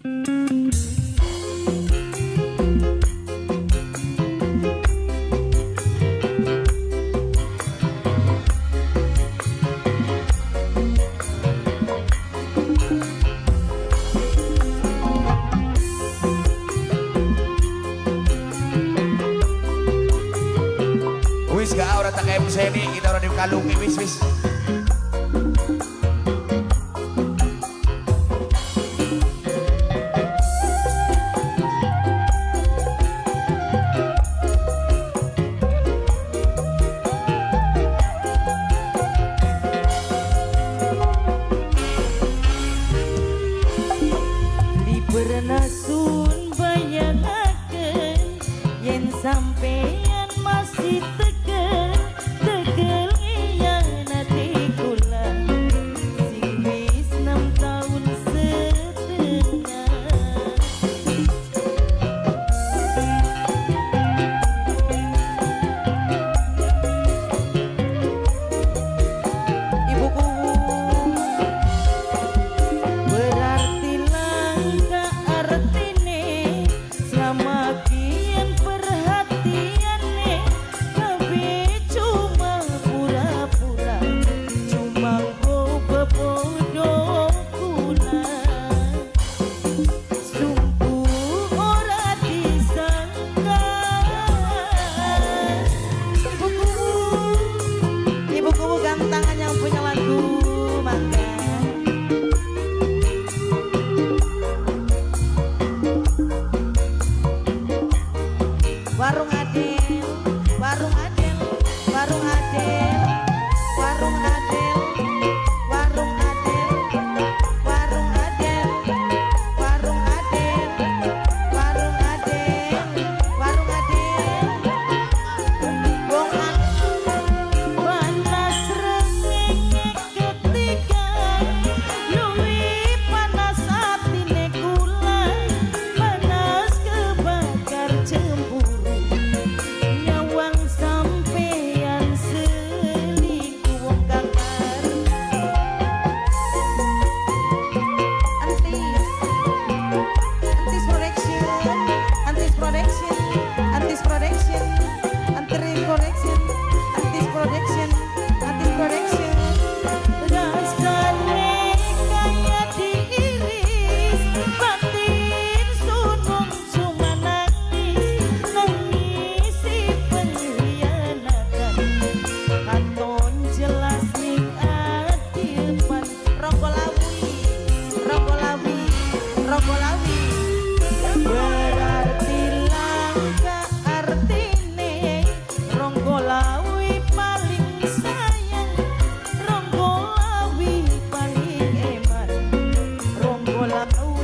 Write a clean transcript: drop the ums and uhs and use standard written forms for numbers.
Wis gak ora tak kayak seni kita ora dikalungi wis. Bernasun bayangake yen sampeyan masih tegel ngiyanati kula sing wis 6 tahun setengah. Ibuku berarti langka artine selama kian perhatiannya tapi cuma pura-pura cuma go bebodoh kula sungguh ora disangka. Ibuku gantangan yang punya lagu mangga. Warung Adel, warung Adel, warung Adel, warung Adel, warung Adel, warung Adel, warung Adel, warung Adel, warung Adel. Wong panas rengenge ketika luwih panas atine kula panas kebakar cemburu. Nyawang sampeyan selingkuh wong kakar. Antis production, antis production, antis production, antis production, antis production. Rasane kaya diiris batin sunung cuma nangis si pengkhianatan katon jelas ning adipan Ronggolawi berarti langka artine Ronggolawi paling sayang Ronggolawi paling eman Ronggolawi